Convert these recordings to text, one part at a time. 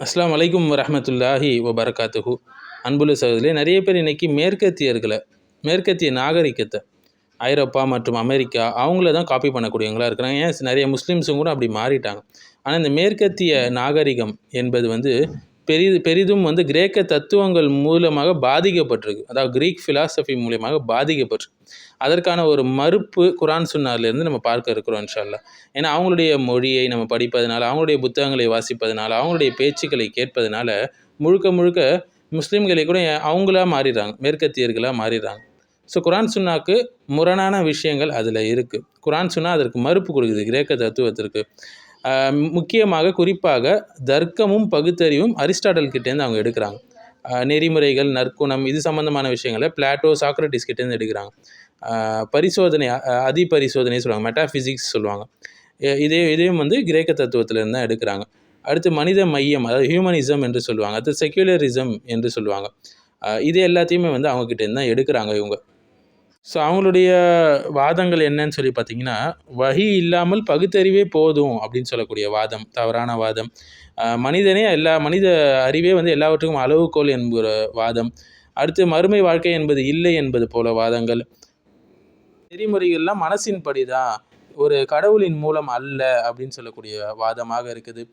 அஸ்ஸலாமு அலைக்கும் வரஹ்மத்துல்லாஹி வபரகாத்துஹு. அன்புள்ள சகோதரர்களே, நிறைய பேர் இன்னைக்கு மேற்கத்திய நாகரிகத்தை ஐரோப்பா மற்றும் அமெரிக்கா அவங்கள தான் காப்பி பண்ணக்கூடியவங்களா இருக்கிறாங்க. ஏன் நிறைய முஸ்லீம்ஸும் கூட அப்படி மாறிட்டாங்க. ஆனால் இந்த மேற்கத்திய நாகரிகம் என்பது பெரிதும் கிரேக்க தத்துவங்கள் மூலமாக பாதிக்கப்பட்டிருக்கு. அதாவது கிரீக் ஃபிலாசபி மூலமாக பாதிக்கப்பட்டிருக்கு. அதற்கான ஒரு மறுப்பு குரான் சுன்னாலேருந்து நம்ம பார்க்க இருக்கிறோம் இன்ஷா அல்லாஹ். ஏன்னா அவங்களுடைய மொழியை நம்ம படிப்பதனால, அவங்களுடைய புத்தகங்களை வாசிப்பதனால, அவங்களுடைய பேச்சுக்களை கேட்பதனால முழுக்க முழுக்க முஸ்லீம்களை கூட அவங்களா மாறிடுறாங்க, மேற்கத்தியர்களாக மாறிடுறாங்க. ஸோ குரான் சுன்னாக்கு முரணான விஷயங்கள் அதில் இருக்குது. குரான் சுன்னா அதற்கு மறுப்பு கொடுக்குது கிரேக்க தத்துவத்திற்கு. முக்கியமாக குறிப்பாக தர்க்கமும் பகுத்தறிவும் அரிஸ்டாட்டல் கிட்டேருந்து அவங்க எடுக்கிறாங்க. நெறிமுறைகள், நற்குணம், இது சம்மந்தமான விஷயங்களை பிளாட்டோ, சாக்ரட்டிஸ் கிட்டேருந்து எடுக்கிறாங்க. பரிசோதனை, அதிபரிசோதனை சொல்லுவாங்க, மெட்டாஃபிசிக்ஸ் சொல்லுவாங்க. இதையும் கிரேக்க தத்துவத்திலேருந்து தான் எடுக்கிறாங்க. அடுத்து மனித மையம், அதாவது ஹியூமனிசம் என்று சொல்லுவாங்க. அடுத்து செக்யூலரிசம் என்று சொல்லுவாங்க. இது எல்லாத்தையுமே அவங்கக்கிட்டேருந்து தான் எடுக்கிறாங்க இவங்க. ஸோ அவங்களுடைய வாதங்கள் என்னன்னு சொல்லி பார்த்தீங்கன்னா, வஹி இல்லாமல் பகுத்தறிவே போதும் அப்படின்னு சொல்லக்கூடிய வாதம் தவறான வாதம். மனித அறிவே எல்லாவற்றுக்கும் அளவுகோல் என்கிற வாதம். அடுத்து மறுமை வாழ்க்கை என்பது இல்லை என்பது போல வாதங்கள். நெறிமுறைகள்லாம் மனசின்படி தான், ஒரு கடவுளின் மூலம் அல்ல அப்படின்னு சொல்லக்கூடிய வாதமாக இருக்குது.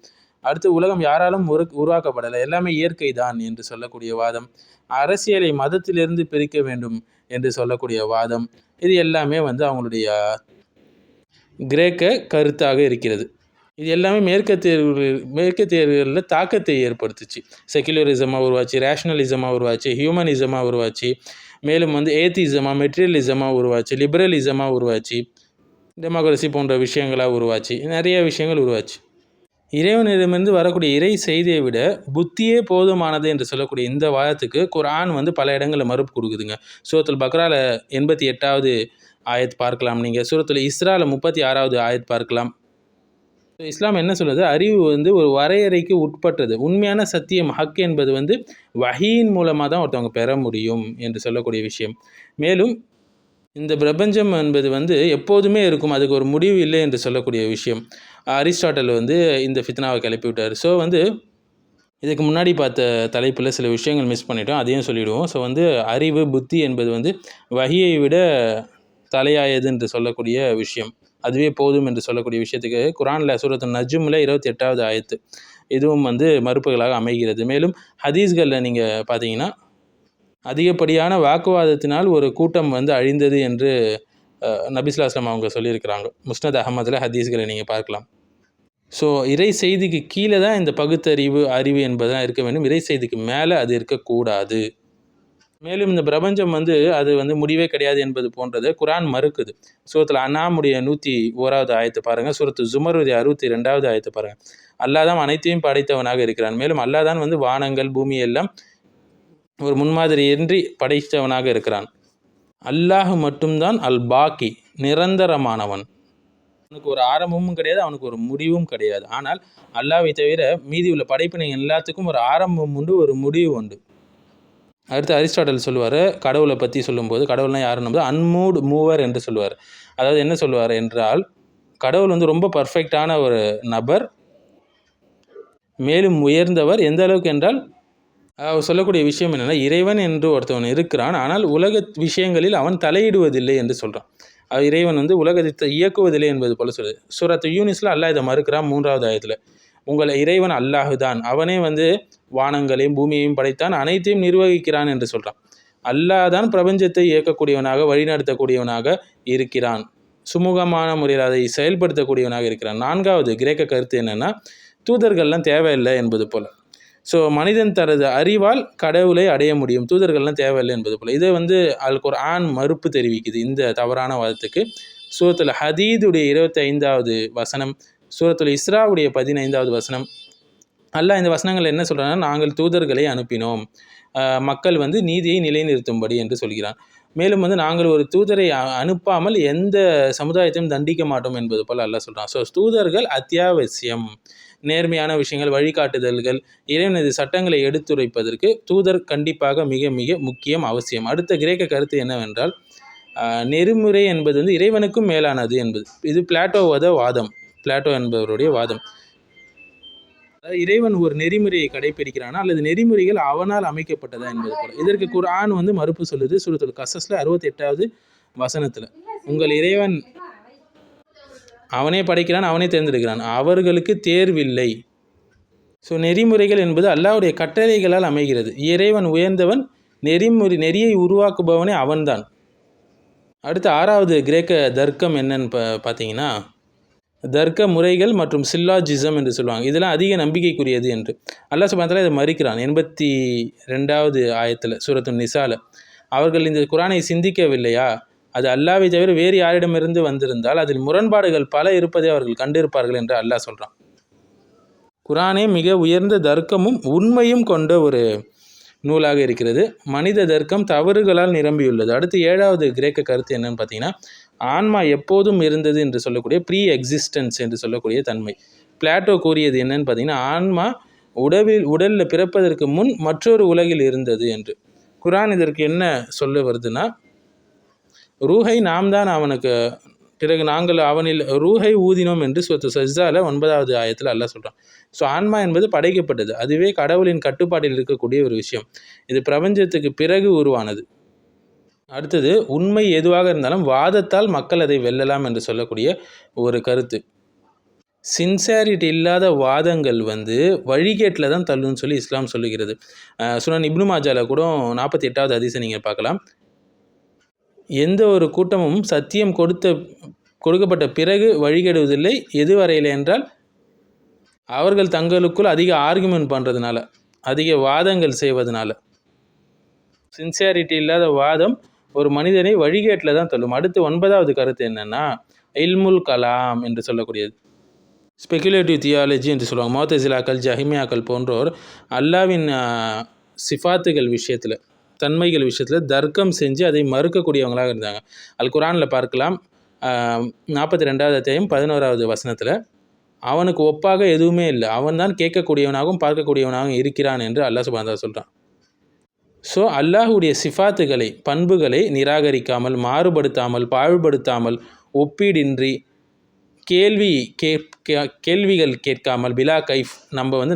அடுத்து உலகம் யாராலும் உருவாக்கப்படலை, எல்லாமே இயற்கை தான் என்று சொல்லக்கூடிய வாதம். அரசியலை மதத்திலிருந்து பிரிக்க வேண்டும் என்று சொல்லக்கூடிய வாதம். இது எல்லாமே அவங்களுடைய கிரேக்க கருத்தாக இருக்கிறது. இது எல்லாமே மேற்கத்தியர்களில் தாக்கத்தை ஏற்படுத்துச்சு. செக்குலரிசமாக உருவாச்சு, ரேஷனலிசமாக உருவாச்சு, ஹியூமனிசமாக உருவாச்சு, மேலும் ஏத்திசமாக, மெட்டீரியலிசமாக உருவாச்சு, லிபரலிசமாக உருவாச்சு, டெமோக்ரஸி போன்ற விஷயங்களாக உருவாச்சு, நிறைய விஷயங்கள் உருவாச்சு. இறைவனிடமிருந்து வரக்கூடிய இறை செய்தியை விட புத்தியே போதுமானது என்று சொல்லக்கூடிய இந்த வாதத்துக்கு குர்ஆன் பல இடங்களில் மறுப்பு கொடுக்குதுங்க. சூரத்துல் பக்ராவில் 88வது ஆயத் பார்க்கலாம். நீங்கள் சூரத்துல் இஸ்ராவில் 36வது ஆயத் பார்க்கலாம். இஸ்லாம் என்ன சொல்லுது? அறிவு ஒரு வரையறைக்கு உட்பட்டது. உண்மையான சத்தியம், ஹக் என்பது வஹீயின் மூலமாக தான் ஒருத்தவங்க பெற முடியும் என்று சொல்லக்கூடிய விஷயம். மேலும் இந்த பிரபஞ்சம் என்பது எப்போதுமே இருக்கும், அதுக்கு ஒரு முடிவு இல்லை என்று சொல்லக்கூடிய விஷயம். அரிஸ்டாட்டல் இந்த ஃபித்னாவை கிளப்பி விட்டார். ஸோ இதுக்கு முன்னாடி பார்த்த தலைப்பில் சில விஷயங்கள் மிஸ் பண்ணிட்டோம், அதையும் சொல்லிவிடுவோம். ஸோ அறிவு, புத்தி என்பது வஹியை விட தலையாயது என்று சொல்லக்கூடிய விஷயம். அதுவே போதும் என்று சொல்லக்கூடிய விஷயத்துக்கு குரானில் சூரத்துல் நஜ்மில் 28வது ஆயத்து இதுவும் மறுப்புகளாக அமைகிறது. மேலும் ஹதீஸ்களில் நீங்கள் பார்த்தீங்கன்னா, அதிகப்படியான வாக்குவாதத்தினால் ஒரு கூட்டம் அழிந்தது என்று நபி ஸல்லல்லாஹு அலைஹி வஸல்லம் அவங்க சொல்லியிருக்கிறாங்க. முஸ்னத் அஹமதில் ஹதீஸ்களை நீங்கள் பார்க்கலாம். ஸோ இறை செய்திக்கு கீழே தான் இந்த பகுத்தறிவு, அறிவு என்பதெல்லாம் இருக்க வேண்டும். இறை செய்திக்கு மேலே அது இருக்கக்கூடாது. மேலும் இந்த பிரபஞ்சம் அது முடிவே கிடையாது என்பது போன்றது குரான் மறுக்குது. சூரத்துல் அன்ஆமுடைய 101வது ஆயத்தை பாருங்கள். சூரத்து ஜுமருடைய 62வது ஆயத்தை பாருங்கள். அல்லாஹ் தான் அனைத்தையும் படைத்தவனாக இருக்கிறான். மேலும் அல்லாஹ் தான் வானங்கள், பூமி எல்லாம் ஒரு முன்மாதிரியின்றி படைத்தவனாக இருக்கிறான். அல்லாஹ் மட்டும்தான் அல் பாக்கி, நிரந்தரமானவன். அவனுக்கு ஒரு ஆரம்பமும் கிடையாது, அவனுக்கு ஒரு முடிவும் கிடையாது. ஆனால் அல்லாஹ்வை தவிர மீதி உள்ள படைப்பினை எல்லாத்துக்கும் ஒரு ஆரம்பம் உண்டு, ஒரு முடிவு உண்டு. அடுத்து அரிஸ்டாட்டல் சொல்லுவார், கடவுளை பற்றி சொல்லும்போது, கடவுள்னா யாருன்னு அன்மூட் மூவர் என்று சொல்லுவார். அதாவது என்ன சொல்லுவார் என்றால், கடவுள் ரொம்ப பர்ஃபெக்டான ஒரு நபர், மேலும் உயர்ந்தவர். எந்த அளவுக்கு என்றால், சொல்லக்கூடிய விஷயம் என்னென்னா, இறைவன் என்று ஒருத்தவன் இருக்கிறான், ஆனால் உலக விஷயங்களில் அவன் தலையிடுவதில்லை என்று சொல்கிறான். இறைவன் உலகத்தை இயக்குவதில்லை என்பது போல சொல்லுது. சூரத்து யூனிஸில் அல்லாஹ் இதை மறுக்கிறான் 3வது ஆயத்தில். உங்கள் இறைவன் அல்லாஹ் தான், அவனே வானங்களையும் பூமியையும் படைத்தான், அனைத்தையும் நிர்வகிக்கிறான் என்று சொல்கிறான். அல்லாஹ் தான் பிரபஞ்சத்தை இயக்கக்கூடியவனாக, வழிநடத்தக்கூடியவனாக இருக்கிறான், சுமூகமான முறையில் அதை செயல்படுத்தக்கூடியவனாக இருக்கிறான். 4வது கிரேக்க கருத்து என்னென்னா, தூதர்கள்லாம் தேவையில்லை என்பது போல். ஸோ மனிதன் தனது அறிவால் கடவுளை அடைய முடியும், தூதர்கள்லாம் தேவையில்லை என்பது போல். இதை அல் குர்ஆன் மறுப்பு தெரிவிக்குது இந்த தவறான வாதத்துக்கு. சூரத்துல் ஹதீதுடைய 25வது வசனம், சூரத்துல் இஸ்ராவுடைய 15வது வசனம். அல்லாஹ் இந்த வசனங்கள் என்ன சொல்கிறாங்கன்னா, நாங்கள் தூதர்களை அனுப்பினோம் மக்கள் நீதியை நிலைநிறுத்தும்படி என்று சொல்கிறான். மேலும் நாங்கள் ஒரு தூதரை அனுப்பாமல் எந்த சமுதாயத்தையும் தண்டிக்க மாட்டோம் என்பது போல் அல்லாஹ் சொல்கிறான். ஸோ தூதர்கள் அத்தியாவசியம். நேர்மையான விஷயங்கள், வழிகாட்டுதல்கள், இறைவனது சட்டங்களை எடுத்துரைப்பதற்கு தூதர் கண்டிப்பாக மிக மிக முக்கியம், அவசியம். அடுத்த கிரேக்க கருத்து என்னவென்றால், நெறிமுறை என்பது இறைவனுக்கும் மேலானது என்பது. இது பிளாட்டோ என்பவருடைய வாதம். இறைவன் ஒரு நெறிமுறையை கடைபிடிக்கிறானா அல்லது நெறிமுறைகள் அவனால் அமைக்கப்பட்டதா என்பது போல. இதற்கு குர்ஆன் வந்து மறுப்பு சொல்லுது. சூரத்துல் கஸஸ்ல 68வது வசனத்துல, உங்கள் இறைவன் அவனே படைக்கிறான், அவனே தேர்ந்தெடுக்கிறான், அவர்களுக்கு தேர்வில்லை. ஸோ நெறிமுறைகள் என்பது அல்லாஹ்வுடைய கட்டளைகளால் அமைகிறது. இறைவன் உயர்ந்தவன், நெறியை உருவாக்குபவனே அவன்தான். அடுத்து 6வது கிரேக்க தர்க்கம் என்னன்னு பார்த்தீங்கன்னா, தர்க்க முறைகள் மற்றும் சில்லாஜிசம் என்று சொல்லுவாங்க. இதெல்லாம் அதிக நம்பிக்கைக்குரியது என்று அல்லாஹ் சுப்ஹானஹு வ தஆலா இதை மறுக்கிறான். 82வது ஆயத்தில் சூரத்துன் நிசால, அவர்கள் இந்த குர்ஆனை சிந்திக்கவில்லையா, அது அல்லாஹ்வை தவிர வேறு யாரிடமிருந்து வந்திருந்தால் அதில் முரண்பாடுகள் பல இருப்பதை அவர்கள் கண்டிருப்பார்கள் என்று அல்லாஹ் சொல்கிறான். குர்ஆனே மிக உயர்ந்த தர்க்கமும் உண்மையும் கொண்ட ஒரு நூலாக இருக்கிறது. மனித தர்க்கம் தவறுகளால் நிரம்பியுள்ளது. அடுத்து 7வது கிரேக்க கருத்து என்னன்னு பார்த்தீங்கன்னா, ஆன்மா எப்போதும் இருந்தது என்று சொல்லக்கூடிய ப்ரீ எக்ஸிஸ்டன்ஸ் என்று சொல்லக்கூடிய தன்மை. பிளாட்டோ கூறியது என்னன்னு பார்த்தீங்கன்னா, ஆன்மா உடலில் பிறப்பதற்கு முன் மற்றொரு உலகில் இருந்தது என்று. குர்ஆன் இதற்கு என்ன சொல்ல வருதுன்னா, ரூஹை நாம் தான் அவனுக்கு, பிறகு நாங்கள் அவனில் ரூஹை ஊதினோம் என்று சூரத்து சஜ்தால 9வது ஆயத்தில் அல்லாஹ் சொல்கிறான். ஸோ ஆன்மா என்பது படைக்கப்பட்டது, அதுவே கடவுளின் கட்டுப்பாட்டில் இருக்கக்கூடிய ஒரு விஷயம். இது பிரபஞ்சத்துக்கு பிறகு உருவானது. அடுத்தது, உண்மை எதுவாக இருந்தாலும் வாதத்தால் மக்கள் அதை வெல்லலாம் என்று சொல்லக்கூடிய ஒரு கருத்து. சின்சியாரிட்டி இல்லாத வாதங்கள் வந்து வழிகேட்டில் தான் தள்ளுன்னு சொல்லி இஸ்லாம் சொல்லுகிறது. சுனன் இப்னு மாஜால கூட 48வது ஹதீஸை நீங்கள் பார்க்கலாம். எந்த ஒரு கூட்டமும் சத்தியம் கொடுக்கப்பட்ட பிறகு வழிகெடுவதில்லை, எதுவரையில் என்றால் அவர்கள் தங்களுக்குள் அதிக ஆர்குமெண்ட் பண்ணுறதுனால, அதிக வாதங்கள் செய்வதனால. சின்சியாரிட்டி இல்லாத வாதம் ஒரு மனிதனை வழிகேட்டில் தான் தள்ளும். அடுத்து 9வது கருத்து என்னென்னா, இல்முல் கலாம் என்று சொல்லக்கூடியது. ஸ்பெகுலேட்டிவ் தியாலஜி என்று சொல்லுவாங்க. முஅத்தஸிலாக்கள், ஜஹ்மியாக்கள் போன்றோர் அல்லாவின் சிஃபாத்துகள் விஷயத்தில், தன்மைகள் விஷயத்தில் தர்க்கம் செஞ்சு அதை மறுக்கக்கூடியவங்களாக இருந்தாங்க. அல் குர்ஆனில் பார்க்கலாம். 42வது அத்தியாயம் 11வது வசனத்தில், அவனுக்கு ஒப்பாக எதுவுமே இல்லை, அவன் தான் கேட்கக்கூடியவனாகவும் பார்க்கக்கூடியவனாகவும் இருக்கிறான் என்று அல்லாஹ் சுப்ஹானஹு வ தஆலா சொல்கிறான். ஸோ அல்லாஹுடைய சிஃபாத்துகளை, பண்புகளை நிராகரிக்காமல், மாறுபடுத்தாமல், பாழ்படுத்தாமல், ஒப்பீடின்றி, கேள்விகள் கேட்காமல், பிலா கைஃப்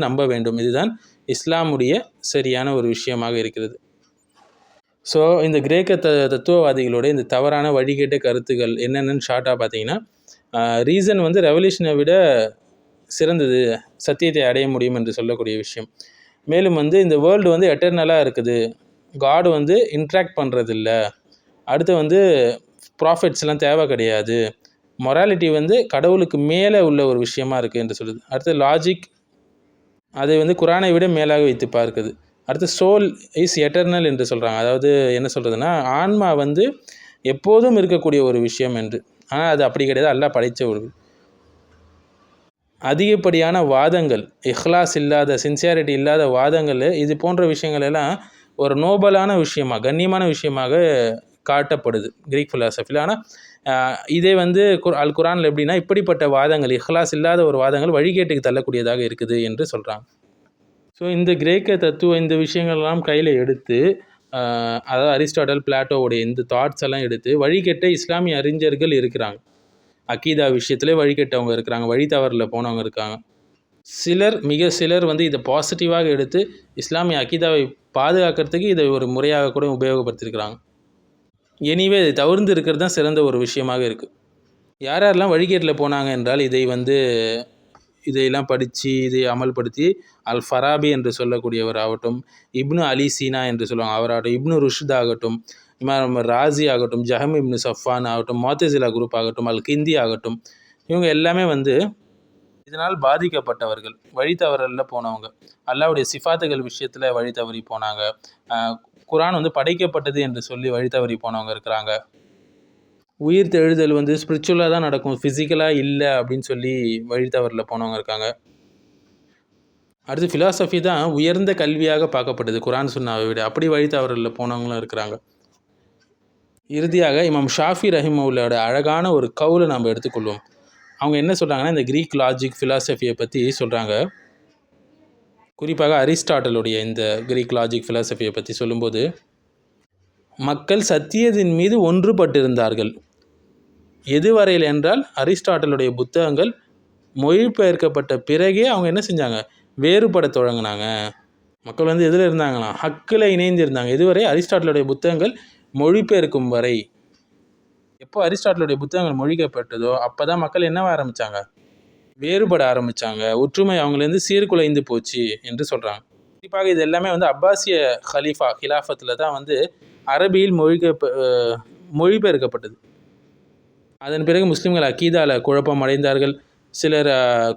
நம்ப வேண்டும். இதுதான் இஸ்லாமுடைய சரியான ஒரு விஷயமாக இருக்கிறது. ஸோ இந்த கிரேக்க தத்துவவாதிகளோட இந்த தவறான வழிகேட்ட கருத்துக்கள் என்னென்னு ஷார்ட்டாக பார்த்தீங்கன்னா, ரீசன் வந்து ரெவல்யூஷனை விட சிறந்தது, சத்தியத்தை அடைய முடியும் என்று சொல்லக்கூடிய விஷயம். மேலும் வந்து இந்த வேர்ல்டு வந்து எட்டர்னலாக இருக்குது, காடு வந்து இன்ட்ராக்ட் பண்ணுறதில்ல, அடுத்து வந்து ப்ராஃபிட்ஸ்லாம் தேவை கிடையாது, மொராலிட்டி வந்து கடவுளுக்கு மேலே உள்ள ஒரு விஷயமா இருக்குது என்று சொல்லுது. அடுத்து லாஜிக், அதை வந்து குர்ஆனை விட மேலாக வைத்து பார்க்குது. அடுத்து சோல் இஸ் எட்டர்னல் என்று சொல்கிறாங்க. அதாவது என்ன சொல்கிறதுனா, ஆன்மா வந்து எப்போதும் இருக்கக்கூடிய ஒரு விஷயம் என்று. ஆனால் அது அப்படி கிடையாது, அல்லாஹ் படைத்த ஒரு. அதிகப்படியான வாதங்கள், இஹ்லாஸ் இல்லாத, சின்சியாரிட்டி இல்லாத வாதங்கள், இது போன்ற விஷயங்கள் எல்லாம் ஒரு நோபலான விஷயமாக, கண்ணியமான விஷயமாக காட்டப்படுது கிரீக் ஃபிலாசபியில். ஆனால் இதே வந்து அல் குர்ஆனில் எப்படின்னா, இப்படிப்பட்ட வாதங்கள், இஹ்லாஸ் இல்லாத ஒரு வாதங்கள் வழிகேட்டுக்கு தள்ளக்கூடியதாக இருக்குது என்று சொல்கிறாங்க. ஸோ இந்த கிரேக்க தத்துவம், இந்த விஷயங்கள்லாம் கையில் எடுத்து, அதாவது அரிஸ்டாட்டல், பிளாட்டோவுடைய இந்த தாட்ஸ் எல்லாம் எடுத்து வழிகேட்ட இஸ்லாமிய அறிஞர்கள் இருக்கிறாங்க. அக்கீதா விஷயத்தில் வழிகேட்டவங்க இருக்கிறாங்க, வழி தவறில் போனவங்க இருக்காங்க. மிக சிலர் வந்து இதை பாசிட்டிவாக எடுத்து இஸ்லாமிய அக்கீதாவை பாதுகாக்கிறதுக்கு இதை ஒரு முறையாக கூட உபயோகப்படுத்தியிருக்கிறாங்க. எனிவே இதை தவிர்த்து இருக்கிறது தான் சிறந்த ஒரு விஷயமாக இருக்குது. யாரெல்லாம் வழிகேட்டில் போனாங்க என்றால், இதையெல்லாம் படித்து இதை அமல்படுத்தி அல் ஃபராபி என்று சொல்லக்கூடியவர் ஆகட்டும், இப்னு அலி சீனா என்று சொல்லுவாங்க அவராகட்டும், இப்னு ருஷ்த் ஆகட்டும், இமாம் ராசி ஆகட்டும், ஜஹம் இப்னு சஃபான் ஆகட்டும், முஅத்தஸிலா குரூப் ஆகட்டும், அல் கிந்தி ஆகட்டும், இவங்க எல்லாமே வந்து இதனால் பாதிக்கப்பட்டவர்கள், வழி தவறலில் போனவங்க, அல்லாஹ்வுடைய சிஃபாத்துகள் விஷயத்தில் வழி தவறி போனாங்க, குர்ஆன் வந்து படைக்கப்பட்டது என்று சொல்லி வழி தவறி போனவங்க இருக்கிறாங்க, உயிர் தெழுதல் வந்து ஸ்பிரிச்சுவலாக தான் நடக்கும், ஃபிசிக்கலாக இல்லை அப்படின்னு சொல்லி வழி தவறில் போனவங்க இருக்காங்க. அடுத்து ஃபிலாசபி தான் உயர்ந்த கல்வியாக பார்க்கப்பட்டது குர்ஆன் சுன்னாவை விட, அப்படி வழி தவறலில் போனவங்களும் இருக்கிறாங்க. இறுதியாக இமாம் ஷாஃபி ரஹிமவுல்லாவோட அழகான ஒரு கவுலை நம்ம எடுத்துக்கொள்வோம். அவங்க என்ன சொல்கிறாங்கன்னா, இந்த கிரீக் லாஜிக் ஃபிலாசபியை பற்றி சொல்கிறாங்க. குறிப்பாக அரிஸ்டாட்டலுடைய இந்த கிரீக் லாஜிக் ஃபிலாசபியை பற்றி சொல்லும்போது, மக்கள் சத்தியத்தின் மீது ஒன்றுபட்டிருந்தார்கள். எதுவரையில் என்றால், அரிஸ்டாட்டலுடைய புத்தகங்கள் மொழிபெயர்க்கப்பட்ட பிறகே அவங்க என்ன செஞ்சாங்க, வேறுபட தொடங்கினாங்க. மக்கள் வந்து எதில் இருந்தாங்களாம், ஹக்கில் இணைந்து இருந்தாங்க. இதுவரை அரிஸ்டாட்டிலுடைய புத்தகங்கள் மொழிபெயர்க்கும் வரை. எப்போ அரிஸ்டாட்டிலுடைய புத்தகங்கள் மொழிக்கப்பட்டதோ அப்போ தான் மக்கள் என்னவா ஆரம்பித்தாங்க, வேறுபட ஆரம்பித்தாங்க. ஒற்றுமை அவங்களேருந்து சீர்குலைந்து போச்சு என்று சொல்கிறாங்க. குறிப்பாக இது எல்லாமே வந்து அப்பாசிய ஹிலாஃபத்தில் தான் வந்து அரபியில் மொழிபெயர்க்கப்பட்டது. அதன் பிறகு முஸ்லீம்கள் அக்கீதால குழப்பம் அடைந்தார்கள். சிலர்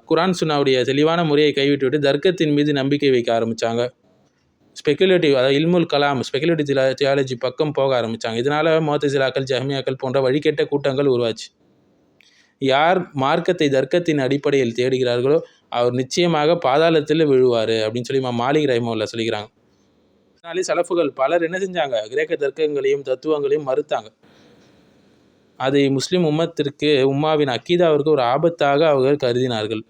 குரான் சுன்னாவுடைய தெளிவான முறையை கைவிட்டுவிட்டு தர்க்கத்தின் மீது நம்பிக்கை வைக்க ஆரம்பித்தாங்க. ஸ்பெகுலேட்டிவ், அதாவது இல்முல் கலாம், ஸ்பெகுலேட்டிவ் தியாலஜி பக்கம் போக ஆரம்பித்தாங்க. இதனால் முஅத்தஸிலாக்கள், ஜஹ்மியாக்கள் போன்ற வழிகெட்ட கூட்டங்கள் உருவாச்சு. யார் மார்க்கத்தை தர்க்கத்தின் அடிப்படையில் தேடுகிறார்களோ அவர் நிச்சயமாக பாதாளத்தில் விழுவார் அப்படின்னு சொல்லி மாலிக் ரஹிமஹுல்லாஹ் சொல்லிக்கிறாங்க. அதனாலே சலஃபுகள் பலர் என்ன செஞ்சாங்க, கிரேக்க தர்க்கங்களையும் தத்துவங்களையும் மறுத்தாங்க. அதை முஸ்லிம் உம்மத்திற்கு, உம்மாவின் அக்கீதாவிற்கு ஒரு ஆபத்தாக அவர்கள் கருதினார்கள்.